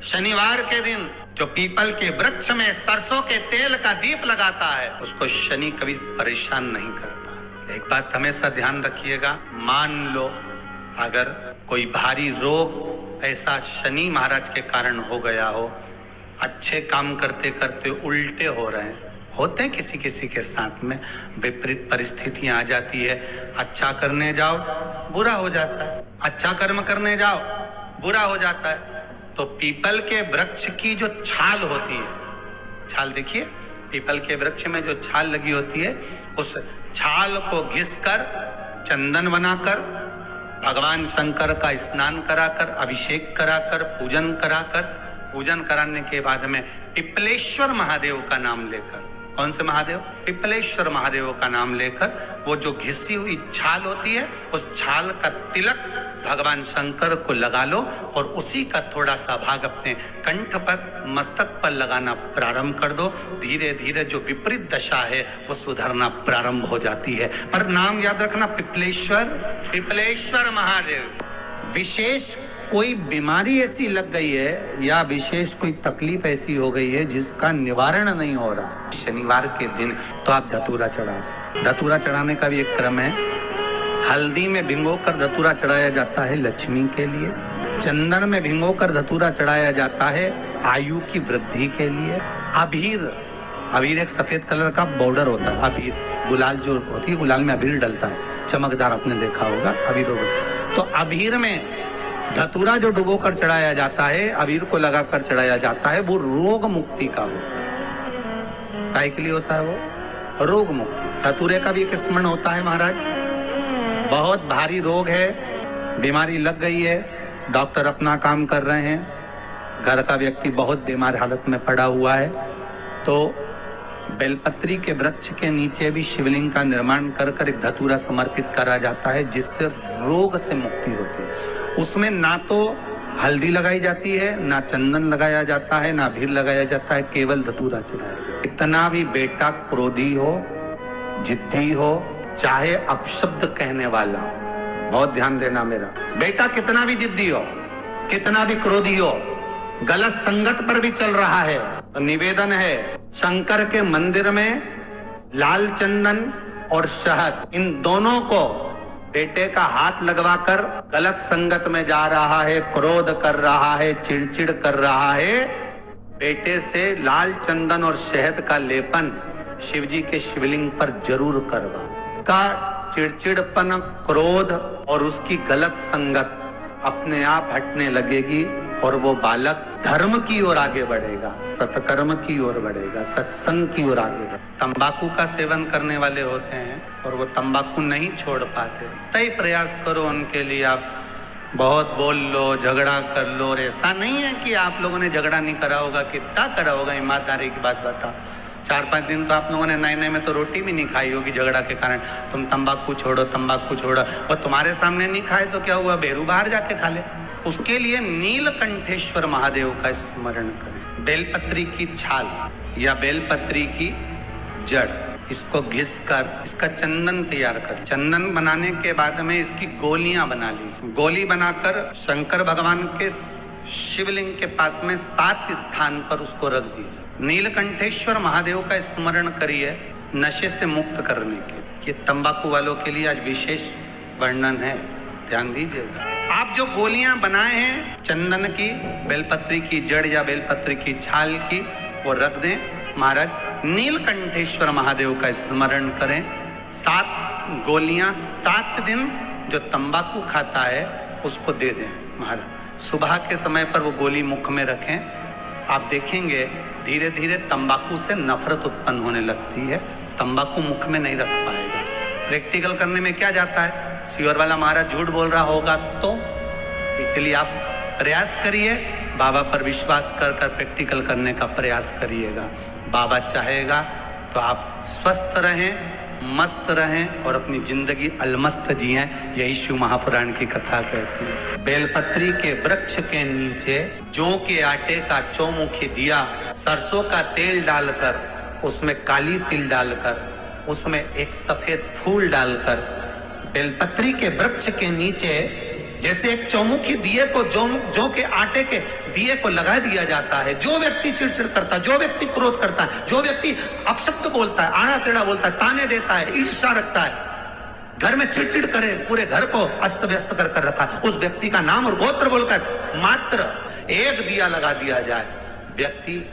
शनिवार के दिन जो पीपल के वृक्ष में सरसों के तेल का दीप लगाता है उसको शनि कभी परेशान नहीं करता। एक बात हमेशा ध्यान रखिएगा, मान लो अगर कोई भारी रोग ऐसा शनि महाराज के कारण हो गया हो, अच्छे काम करते करते उल्टे हो रहे हैं, होते हैं किसी किसी के साथ में, विपरीत परिस्थितियां आ जाती है, अच्छा करने जाओ बुरा हो जाता है, अच्छा कर्म करने जाओ बुरा हो जाता है। तो पीपल के वृक्ष की जो छाल होती है, छाल देखिए, पीपल के वृक्ष में जो छाल लगी होती है, उस छाल को घिसकर चंदन बनाकर भगवान शंकर का स्नान कराकर, अभिषेक कराकर, पूजन कराने के बाद में पिपलेश्वर महादेव का नाम लेकर, कौन से महादेव? पिपलेश्वर महादेव का नाम लेकर वो जो घिसी हुई छाल होती है उस छाल का तिलक भगवान शंकर को लगा लो और उसी का थोड़ा सा भाग अपने कंठ पर, मस्तक पर लगाना प्रारंभ कर दो। धीरे धीरे जो विपरीत दशा है वो सुधरना प्रारंभ हो जाती है। पर नाम याद रखना, पिपलेश्वर महादेव। विशेष कोई बीमारी ऐसी लग गई है या विशेष कोई तकलीफ ऐसी हो गई है जिसका निवारण नहीं हो रहा, शनिवार के दिन तो आप धतूरा चढ़ा सकते। धतूरा चढ़ाने का भी एक क्रम है। हल्दी में भिगोकर धतूरा चढ़ाया जाता है लक्ष्मी के लिए, चंदन में भिगोकर धतूरा चढ़ाया जाता है आयु की वृद्धि के लिए। अबीर एक सफेद कलर का बॉर्डर होता है, अबीर गुलाल जो होती है, गुलाल में अबीर डलता है, चमकदार, आपने देखा होगा अबीर। तो अबीर में धतूरा जो डुबो कर चढ़ाया जाता है, अबीर को लगाकर चढ़ाया जाता है, वो रोग मुक्ति का होता है। काय के लिए होता है वो? रोग मुक्ति। धतूरे का भी एक स्मरण होता है महाराज, बहुत भारी रोग है, बीमारी लग गई है, डॉक्टर अपना काम कर रहे हैं, घर का व्यक्ति बहुत बीमार हालत में पड़ा हुआ है, तो बेलपत्री के वृक्ष के नीचे भी शिवलिंग का निर्माण कर कर एक धतूरा समर्पित करा जाता है जिससे रोग से मुक्ति होती है। उसमें ना तो हल्दी लगाई जाती है, ना चंदन लगाया जाता है, ना अबीर लगाया जाता है, केवल धतूरा चढ़ाया जाता है। इतना भी बेटा क्रोधी हो, जिद्दी हो, चाहे अपशब्द कहने वाला, बहुत ध्यान देना मेरा बेटा, कितना भी जिद्दी हो, कितना भी क्रोधी हो, गलत संगत पर भी चल रहा है, तो निवेदन है शंकर के मंदिर में लाल चंदन और शहद, इन दोनों को बेटे का हाथ लगवाकर गलत संगत में जा रहा है, क्रोध कर रहा है, चिड़चिड़ कर रहा है, बेटे से लाल चंदन और शहद का लेपन शिवजी के शिवलिंग पर जरूर करवा। का चिड़चिड़पन, क्रोध और उसकी गलत संगत अपने आप हटने लगेगी और वो बालक धर्म की ओर आगे बढ़ेगा, सत्कर्म की ओर बढ़ेगा, सत्संग की ओर आगे बढ़ेगा। तंबाकू का सेवन करने वाले होते हैं और वो तंबाकू नहीं छोड़ पाते, तय प्रयास करो उनके लिए, आप बहुत बोल लो, झगड़ा कर लो, और ऐसा नहीं है कि आप लोगों ने झगड़ा नहीं करा होगा, कितना करा होगा, ईमानदारी की बात बता। 4-5 दिन तो आप लोगों ने नए में तो रोटी भी नहीं खाई होगी झगड़ा के कारण, तुम तंबाकू छोड़ो, और तुम्हारे सामने नहीं खाए तो क्या हुआ, बेरू बाहर जाके खा ले। उसके लिए नीलकंठेश्वर महादेव का स्मरण करें। बेलपत्री की छाल या बेलपत्री की जड़, इसको घिसकर इसका चंदन तैयार कर, चंदन बनाने के बाद में इसकी गोलियां बना ली, गोली बनाकर शंकर भगवान के शिवलिंग के पास में 7 स्थान पर उसको रख दीजिए। नीलकंठेश्वर महादेव का स्मरण करिए नशे से मुक्त करने के। ये तंबाकू वालों के लिए आज विशेष वर्णन है, ध्यान दीजिएगा। आप जो गोलियां बनाए हैं चंदन की, बेलपत्री की जड़ या बेलपत्री की छाल की, वो रख दें महाराज, नीलकंठेश्वर महादेव का स्मरण करें। 7 गोलियां 7 दिन जो तंबाकू खाता है उसको दे दें महाराज। सुबह के समय पर वो गोली मुख में रखें, आप देखेंगे धीरे धीरे तंबाकू से नफरत उत्पन्न होने लगती है, तंबाकू मुख में नहीं रख पाएगा। प्रैक्टिकल करने में क्या जाता है, सियोर वाला महाराज झूठ बोल रहा होगा तो, इसलिए आप प्रयास करिए, बाबा पर विश्वास कर कर प्रैक्टिकल करने का प्रयास करिएगा। बाबा चाहेगा तो आप स्वस्थ रहें, मस्त रहें और अपनी जिंदगी अलमस्त जिएं, यही शिव महापुराण की कथा कहती है। बेलपत्री के वृक्ष के नीचे जौ के आटे का चौमुखी दिया, सरसों का तेल डालकर, उसमें काली तिल डालकर, उसमें एक सफेद फूल डालकर, बेलपत्री के वृक्ष के नीचे जैसे एक चौमुखी दिए को जो के आटे के दिए को लगा दिया जाता है। जो व्यक्ति चिड़चिड़ करता है, जो व्यक्ति क्रोध करता है, जो व्यक्ति अपशब्द बोलता है, आड़ा टेढ़ा बोलता है, ताने देता है, ईर्ष्या रखता है, घर में चिड़चिड़ करे, पूरे घर को अस्त व्यस्त कर रखा, उस व्यक्ति का नाम और गोत्र बोलकर मात्र एक दिया लगा दिया जाए, व्यक्ति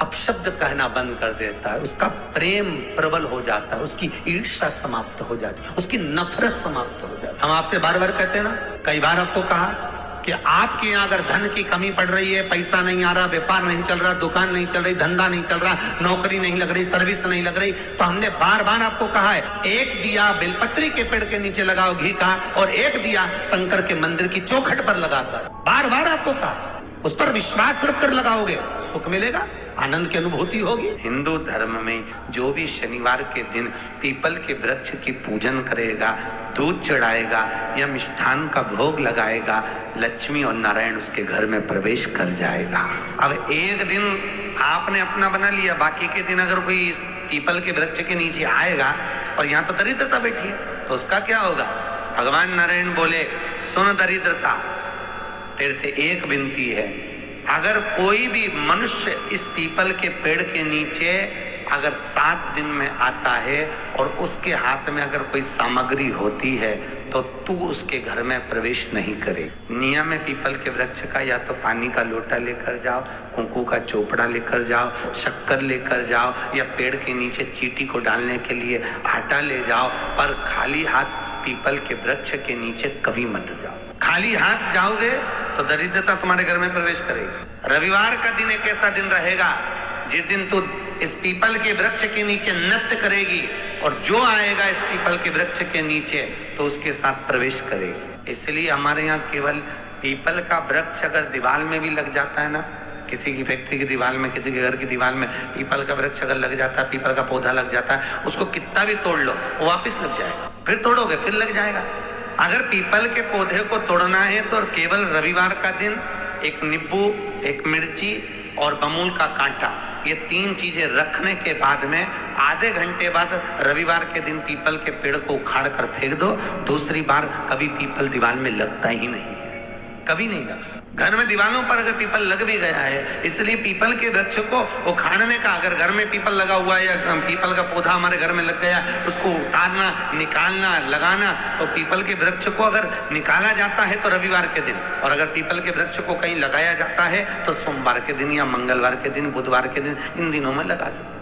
अपशब्द कहना बंद कर देता है, उसका प्रेम प्रबल हो जाता है, उसकी ईर्ष्या समाप्त हो जाती है, उसकी नफरत समाप्त हो जाती है। हम आपसे बार बार कहते हैं ना, कई बार आपको कहा कि आपके यहाँ अगर धन की कमी पड़ रही है, पैसा नहीं आ रहा, व्यापार नहीं चल रहा, दुकान नहीं चल रही, धंधा नहीं चल रहा, नौकरी नहीं लग रही, सर्विस नहीं लग रही, तो हमने बार बार आपको कहा है, एक दिया बेलपत्री के पेड़ के नीचे लगाओ घी का, और एक दिया शंकर के मंदिर की चौखट पर लगाकर, बार बार आपको कहा, उस पर विश्वास रखकर लगाओगे, सुख मिलेगा, आनंद की अनुभूति होगी। हिंदू धर्म में जो भी शनिवार के दिन पीपल के वृक्ष की पूजन करेगा, दूध चढ़ाएगा या मिष्ठान का भोग लगाएगा, लक्ष्मी और नारायण उसके घर में प्रवेश कर जाएगा। अब एक दिन आपने अपना बना लिया, बाकी के दिन अगर कोई इस पीपल के वृक्ष के नीचे आएगा और यहाँ तो दरिद्रता बैठी है, तो उसका क्या होगा? भगवान नारायण बोले, सुन दरिद्रता, तेरे से एक विनती है, अगर कोई भी मनुष्य इस पीपल के पेड़ के नीचे अगर 7 दिन में आता है और उसके हाथ में अगर कोई सामग्री होती है तो तू उसके घर में प्रवेश नहीं करे। नियम है पीपल के वृक्ष का, या तो पानी का लोटा लेकर जाओ, कुंकू का चोपड़ा लेकर जाओ, शक्कर लेकर जाओ, या पेड़ के नीचे चींटी को डालने के लिए आटा ले जाओ, पर खाली हाथ पीपल के वृक्ष के नीचे कभी मत जाओ। खाली हाथ जाओगे तो दरिद्रता तुम्हारे घर में प्रवेश करेगी। रविवार का दिन एक ऐसा दिन रहेगा जिस दिन तू इस पीपल के वृक्ष के नीचे नृत्य करेगी, और जो आएगा इस पीपल के वृक्ष के नीचे तो उसके साथ प्रवेश करेगी। इसलिए हमारे यहाँ केवल पीपल का वृक्ष अगर दीवार में भी लग जाता है ना, किसी की फैक्ट्री की दीवार में, किसी के घर की दीवार में पीपल का वृक्ष अगर लग जाता है, पीपल का पौधा लग जाता है, उसको कितना भी तोड़ लो वो वापिस लग जाएगा, फिर तोड़ोगे फिर लग जाएगा। अगर पीपल के पौधे को तोड़ना है तो केवल रविवार का दिन एक नींबू, एक मिर्ची और बमूल का कांटा, ये 3 चीजें रखने के बाद में आधे घंटे बाद रविवार के दिन पीपल के पेड़ को उखाड़ कर फेंक दो। दूसरी बार कभी पीपल दीवार में लगता ही नहीं, कभी नहीं लग सकता। घर में दीवारों पर अगर पीपल लग भी गया है, इसलिए पीपल के वृक्ष को उखाड़ने का, अगर घर में पीपल लगा हुआ है या पीपल का पौधा हमारे घर में लग गया, उसको उतारना, निकालना, लगाना, तो पीपल के वृक्ष को अगर निकाला जाता है तो रविवार के दिन, और अगर पीपल के वृक्ष को कहीं लगाया जाता है तो सोमवार के दिन या मंगलवार के दिन, बुधवार के दिन, इन दिनों में लगा सकते।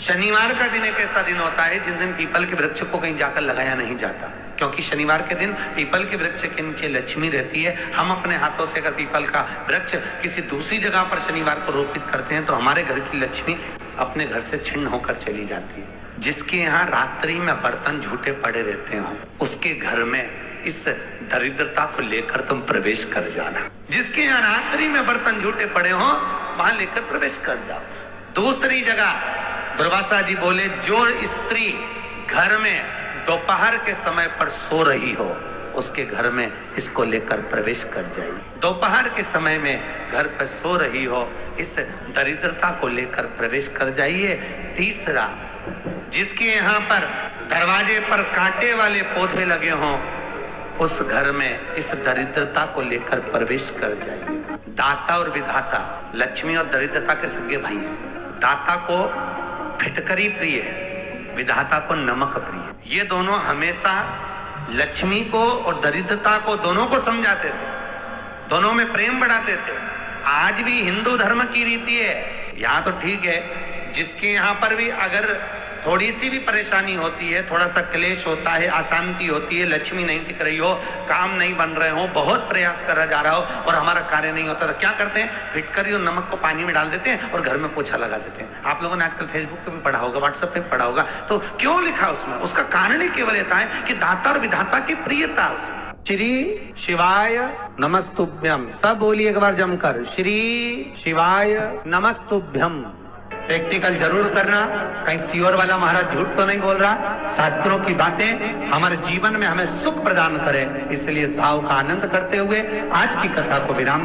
शनिवार का दिन एक ऐसा दिन होता है जिस दिन पीपल के वृक्ष को कहीं जाकर लगाया नहीं जाता, क्योंकि शनिवार के दिन पीपल के वृक्ष के नीचे लक्ष्मी रहती है। हम अपने हाथों से अगर पीपल का वृक्ष किसी दूसरी जगह पर शनिवार को रोपित करते हैं तो हमारे घर की लक्ष्मी अपने घर से छिन्न होकर चली जाती है। जिसके यहाँ रात्रि में बर्तन झूठे पड़े रहते हो, उसके घर में इस दरिद्रता को लेकर तुम प्रवेश कर जाना। जिसके यहाँ रात्रि में बर्तन झूठे पड़े हो, वहां लेकर प्रवेश कर जाओ। दूसरी जगह दुर्वासा जी बोले, जो स्त्री घर में दोपहर के समय पर सो रही हो, उसके घर में इसको लेकर प्रवेश कर जाइए। दोपहर के समय में घर पर सो रही हो, इस दरिद्रता को लेकर प्रवेश कर जाइए। तीसरा, जिसके यहाँ पर दरवाजे पर कांटे वाले पौधे लगे हों, उस घर में इस दरिद्रता को लेकर प्रवेश कर जाइए। दाता और विधाता, लक्ष्मी और दरिद्रता के सगे भाई हैं। दाता को फिटकरी प्रिय है, विधाता को नमक प्रिय। ये दोनों हमेशा लक्ष्मी को और दरिद्रता को दोनों को समझाते थे, दोनों में प्रेम बढ़ाते थे। आज भी हिंदू धर्म की रीति है, यहाँ तो ठीक है, जिसके यहाँ पर भी अगर थोड़ी सी भी परेशानी होती है, थोड़ा सा क्लेश होता है, अशांति होती है, लक्ष्मी नहीं टिक रही हो, काम नहीं बन रहे हो, बहुत प्रयास करा जा रहा हो और हमारा कार्य नहीं होता, तो क्या करते हैं? फिटकरी और नमक को पानी में डाल देते हैं और घर में पोछा लगा देते हैं। आप लोगों ने आजकल फेसबुक पे भी पढ़ा होगा, व्हाट्सएप पे भी पढ़ा होगा। तो क्यों लिखा उसमें? उसका कारण ही केवल ये है कि दाता और विधाता की प्रियता उसमें। श्री शिवाय नमस्तुभ्यम, सब बोलिए एक बार जमकर, श्री शिवाय नमस्तुभ्यम। प्रैक्टिकल जरूर करना, कहीं सियोर वाला महाराज झूठ तो नहीं बोल रहा। शास्त्रों की बातें हमारे जीवन में हमें सुख प्रदान करें, इसलिए इस भाव का आनंद करते हुए आज की कथा को विराम